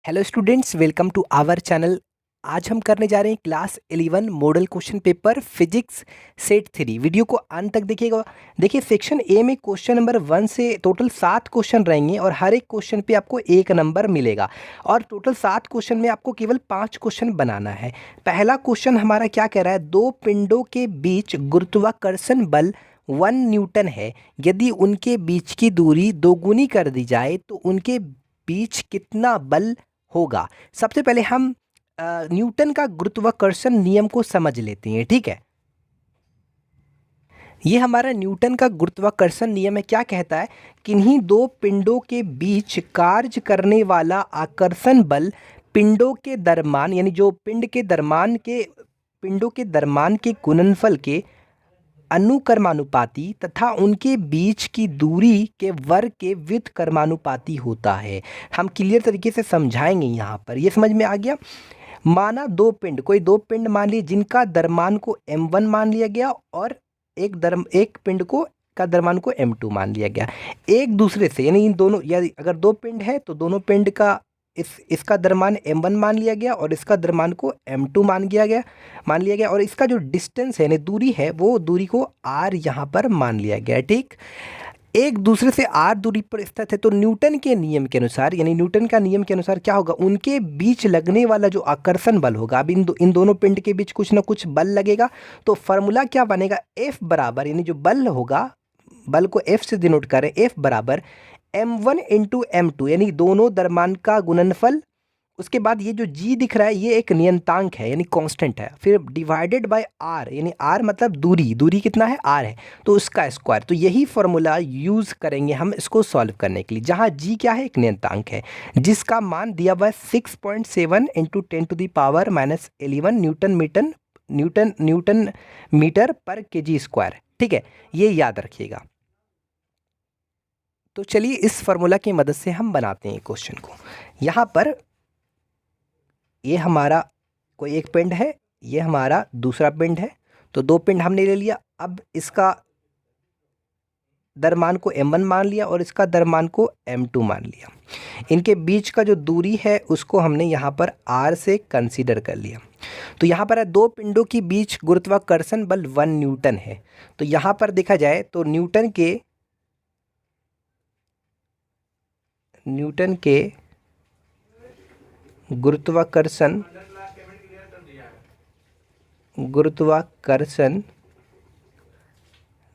Hello students, welcome to our channel. आज हम करने जा रहे हैं class 11 model question paper physics set 3। Video को अंत तक देखिएगा। देखिए, सेक्शन ए में क्वेश्चन नंबर 1 से टोटल 7 क्वेश्चन रहेंगे और हर एक क्वेश्चन पे आपको 1 नंबर मिलेगा और टोटल 7 क्वेश्चन में आपको केवल 5 क्वेश्चन बनाना है। पहला क्वेश्चन हमारा क्या कह रहा है, दो पिंडों के बीच गुरुत्वाकर्षण बल 1 न्यूटन है। यदि उनके बीच की दूरी दोगुनी कर दी जाए तो उनके बीच कितना बल होगा। सबसे पहले हम न्यूटन का गुरुत्वाकर्षण नियम को समझ लेते हैं। ठीक है, ये हमारा न्यूटन का गुरुत्वाकर्षण नियम है। क्या कहता है, किन्हीं दो पिंडों के बीच कार्य करने वाला आकर्षण बल पिंडों के दरम्यान, यानी जो पिंडों के दरम्यान के गुणनफल के अनुक्रमानुपाती तथा उनके बीच की दूरी के वर्ग के व्युत्क्रमानुपाती होता है। हम क्लियर तरीके से समझाएंगे यहाँ पर। ये समझ में आ गया। माना कोई दो पिंड मान लिए जिनका द्रव्यमान को m1 मान लिया गया और एक पिंड का द्रव्यमान को m2 मान लिया गया। एक दूसरे से, यानी इन दोनों, यदि अगर दो पिंड है तो दोनों पिंड का इसका द्रव्यमान m1 मान लिया गया और इसका द्रव्यमान को m2 मान लिया गया और इसका जो डिस्टेंस है, यानी दूरी है, वो दूरी को r यहाँ पर मान लिया गया। ठीक, एक दूसरे से r दूरी पर स्थित है तो न्यूटन के नियम के अनुसार, यानी न्यूटन का नियम के अनुसार क्या होगा, उनके बीच लगने वाला जो आकर्षण बल होगा, अब इन दोनों पिंड के बीच कुछ ना कुछ बल लगेगा। तो फॉर्मूला क्या बनेगा, F बराबर, यानी जो बल होगा, बल को F से डिनोट करें, F बराबर m1 इंटू m2, यानी दोनों द्रव्यमान का गुणनफल। उसके बाद ये जो g दिख रहा है ये एक नियतांक है, यानी कांस्टेंट है, फिर डिवाइडेड बाय r, यानी r मतलब दूरी कितना है, r है, तो उसका स्क्वायर। तो यही फॉर्मूला यूज़ करेंगे हम इसको सॉल्व करने के लिए, जहाँ g क्या है, एक नियतांक है जिसका मान दिया हुआ है 6.7 इंटू 10⁻⁻11 न्यूटन मीटर पर kg स्क्वायर। ठीक है, ये याद रखिएगा। तो चलिए इस फार्मूला की मदद से हम बनाते हैं क्वेश्चन को। यहाँ पर ये हमारा कोई एक पिंड है, ये हमारा दूसरा पिंड है, तो दो पिंड हमने ले लिया। अब इसका द्रव्यमान को m1 मान लिया और इसका द्रव्यमान को m2 मान लिया। इनके बीच का जो दूरी है उसको हमने यहाँ पर r से कंसीडर कर लिया। तो यहाँ पर है दो पिंडों के बीच गुरुत्वाकर्षण बल 1 न्यूटन है। तो यहाँ पर देखा जाए तो न्यूटन के गुरुत्वाकर्षण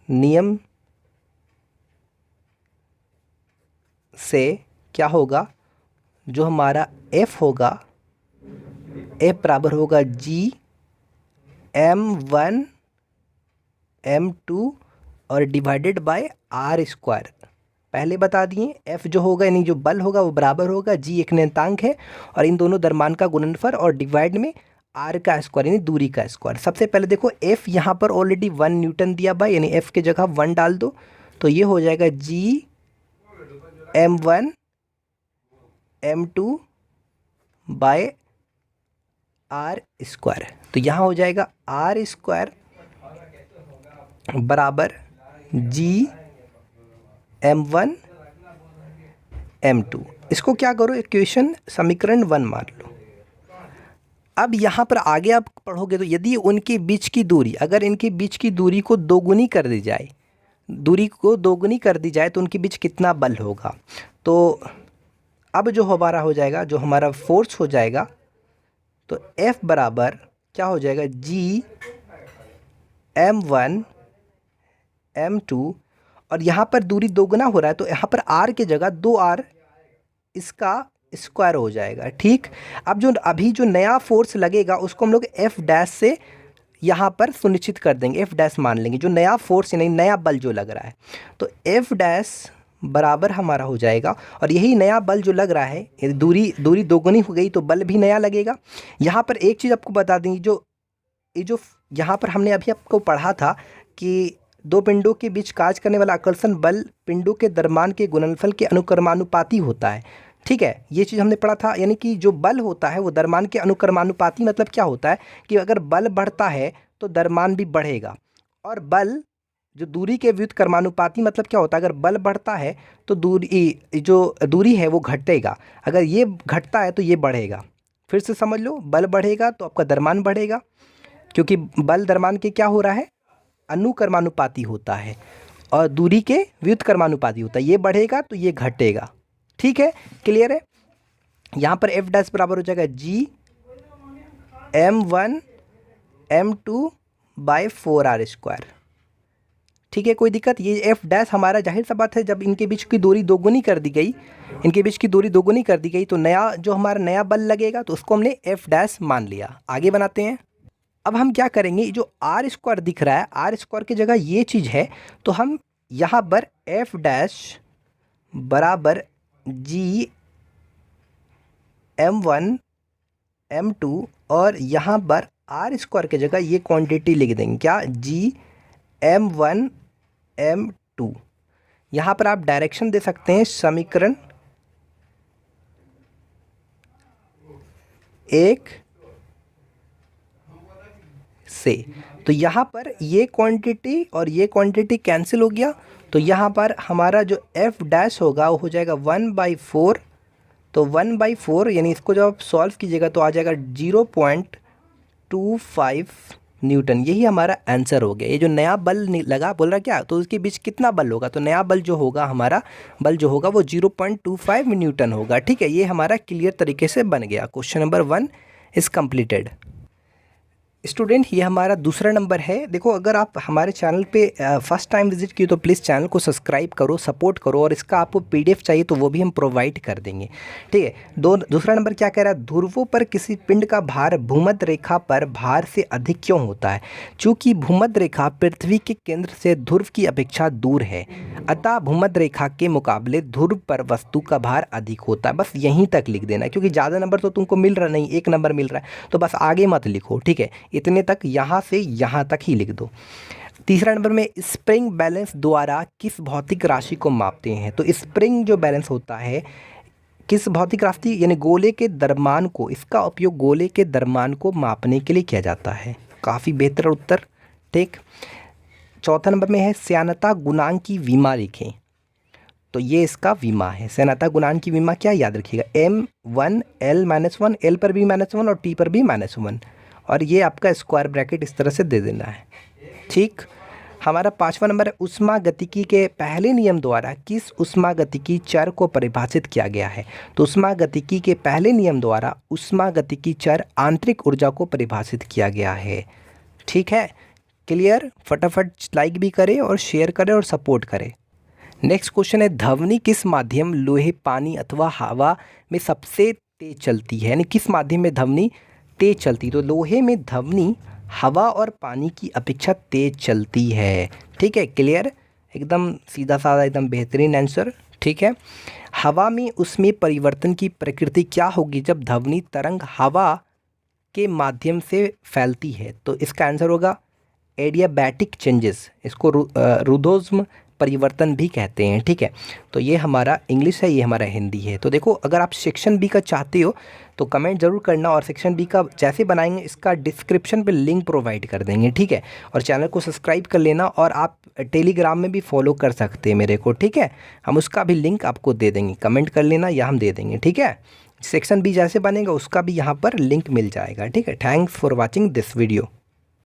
नियम से क्या होगा, जो हमारा F होगा, F बराबर होगा g m1 m2 और डिवाइडेड बाय r स्क्वायर। पहले बता दिए, F जो होगा, यानी जो बल होगा, वो बराबर होगा g, एक नियतांक है, और इन दोनों द्रव्यमान का गुणनफल और डिवाइड में r का स्क्वायर, यानी दूरी का स्क्वायर। सबसे पहले देखो, F यहाँ पर ऑलरेडी 1 न्यूटन दिया हुआ, यानी F के जगह 1 डाल दो, तो ये हो जाएगा g m1 m2 bye r square. तो यहाँ हो जाएगा r स्क्वायर बराबर g m1 m2। इसको क्या करो, इक्वेशन समीकरण 1 मान लो। अब यहाँ पर आगे आप पढ़ोगे तो यदि उनके बीच की दूरी, अगर इनके बीच की दूरी को दोगुनी कर दी जाए तो उनके बीच कितना बल होगा। तो अब जो हमारा हो जाएगा, जो हमारा फोर्स हो जाएगा, तो F बराबर क्या हो जाएगा, g m1 m2, और यहाँ पर दूरी दोगुना हो रहा है तो यहाँ पर r के जगह 2r इसका स्क्वायर हो जाएगा। ठीक, अब अभी जो नया फोर्स लगेगा उसको हम लोग F डैश से यहाँ पर सुनिश्चित कर देंगे, F डैश मान लेंगे, जो नया फोर्स, यानी नया बल जो लग रहा है, तो F डैश बराबर हमारा हो जाएगा, और यही नया बल जो लग रहा है, यदि दूरी दोगुनी हो गई तो बल भी नया लगेगा। यहाँ पर एक चीज़ आपको बता देंगे, जो यहाँ पर हमने अभी आपको पढ़ा था कि दो पिंडों के बीच कार्य करने वाला आकर्षण बल पिंडों के द्रव्यमान के गुणनफल के अनुक्रमानुपाती होता है। ठीक है, ये चीज़ हमने पढ़ा था, यानी कि जो बल होता है वो द्रव्यमान के अनुक्रमानुपाती। मतलब क्या होता है कि अगर बल बढ़ता है तो द्रव्यमान भी बढ़ेगा, और बल जो दूरी के व्युत्क्रमानुपाती मतलब क्या होता है, अगर बल बढ़ता है तो दूरी है वो घटेगा, अगर ये घटता है तो ये बढ़ेगा। फिर से समझ लो, बल बढ़ेगा तो आपका द्रव्यमान बढ़ेगा, क्योंकि बल द्रव्यमान के क्या हो रहा है, अनुक्रमानुपाती होता है, और दूरी के व्युत्क्रमानुपाती होता है। ये बढ़ेगा तो ये घटेगा। ठीक है, क्लियर है। यहाँ पर एफ डैश बराबर हो जाएगा G m1m2/4r²। ठीक है, कोई दिक्कत। ये एफ डैश हमारा जाहिर सा बात है, जब इनके बीच की दूरी दोगुनी कर दी गई, इनके बीच की दूरी दोगुनी कर दी गई तो नया जो हमारा नया बल लगेगा तो उसको हमने एफ डैश मान लिया। आगे बनाते हैं। अब हम क्या करेंगे, जो r² दिख रहा है, r² की जगह ये चीज़ है, तो हम यहाँ पर एफ डैश बराबर G m1m2 और यहाँ पर r² की जगह ये क्वांटिटी लिख देंगे, क्या, G m1m2। यहाँ पर आप डायरेक्शन दे सकते हैं समीकरण 1 से। तो यहाँ पर ये क्वांटिटी और ये क्वांटिटी कैंसिल हो गया, तो यहाँ पर हमारा जो एफ डैश होगा वो हो जाएगा 1/4। तो 1/4 यानी इसको जब आप सॉल्व कीजिएगा तो आ जाएगा 0.25 न्यूटन। यही हमारा आंसर हो गया। ये जो नया बल लगा, बोल रहा क्या, तो उसके बीच कितना बल होगा, तो नया बल जो होगा, हमारा बल जो होगा वो 0.25 न्यूटन होगा। ठीक है, ये हमारा क्लियर तरीके से बन गया। Question number 1 is completed. Student, ये हमारा दूसरा नंबर है। देखो, अगर आप हमारे चैनल पे फर्स्ट टाइम विजिट किए तो प्लीज़ चैनल को सब्सक्राइब करो, सपोर्ट करो, और इसका आपको पीडीएफ चाहिए तो वो भी हम प्रोवाइड कर देंगे। ठीक है, दूसरा नंबर क्या कह रहा है, ध्रुवों पर किसी पिंड का भार भूमध्य रेखा पर भार से अधिक क्यों होता है। चूँकि भूमध्य रेखा पृथ्वी के केंद्र से ध्रुव की अपेक्षा दूर है, अतः भूमध्य रेखा के मुकाबले ध्रुव पर वस्तु का भार अधिक होता है। बस यहीं तक लिख देना, क्योंकि ज़्यादा नंबर तो तुमको मिल रहा नहीं, 1 नंबर मिल रहा है, तो बस आगे मत लिखो। ठीक है, इतने तक, यहाँ से यहाँ तक ही लिख दो। तीसरा नंबर में स्प्रिंग बैलेंस द्वारा किस भौतिक राशि को मापते हैं। तो स्प्रिंग जो बैलेंस होता है किस भौतिक राशि, यानी गोले के द्रव्यमान को, इसका उपयोग गोले के द्रव्यमान को मापने के लिए किया जाता है। काफ़ी बेहतर उत्तर। ठीक, चौथा नंबर में है श्यानता गुणांक की विमा लिखें। तो ये इसका विमा है। श्यानता गुणांक की विमा क्या, याद रखिएगा, m1 l-1, l पर भी -1 और t पर भी -1, और ये आपका स्क्वायर ब्रैकेट इस तरह से दे देना है। ठीक, हमारा 5वां नंबर है ऊष्मागतिकी के पहले नियम द्वारा किस ऊष्मागतिकी चर को परिभाषित किया गया है। तो ऊष्मागतिकी के पहले नियम द्वारा ऊष्मागतिकी चर आंतरिक ऊर्जा को परिभाषित किया गया है। ठीक है, क्लियर। फटाफट लाइक भी करें और शेयर करें और सपोर्ट करें। नेक्स्ट क्वेश्चन है, ध्वनि किस माध्यम, लोहे, पानी अथवा हवा में सबसे तेज चलती है, यानी किस माध्यम में ध्वनि तेज चलती। तो लोहे में ध्वनि हवा और पानी की अपेक्षा तेज चलती है। ठीक है, क्लियर, एकदम सीधा साधा, एकदम बेहतरीन आंसर। ठीक है, हवा में उसमें परिवर्तन की प्रकृति क्या होगी जब ध्वनि तरंग हवा के माध्यम से फैलती है। तो इसका आंसर होगा एडियाबैटिक चेंजेस, इसको रुद्धोष्म परिवर्तन भी कहते हैं। ठीक है, तो ये हमारा इंग्लिश है, ये हमारा हिंदी है। तो देखो, अगर आप सेक्शन बी का चाहते हो तो कमेंट ज़रूर करना, और सेक्शन बी का जैसे बनाएंगे इसका डिस्क्रिप्शन पे लिंक प्रोवाइड कर देंगे। ठीक है, और चैनल को सब्सक्राइब कर लेना, और आप टेलीग्राम में भी फॉलो कर सकते हैं मेरे को। ठीक है, हम उसका भी लिंक आपको दे देंगे, कमेंट कर लेना या हम दे देंगे। ठीक है, सेक्शन बी जैसे बनेगा उसका भी यहाँ पर लिंक मिल जाएगा। ठीक है, thanks for watching this video.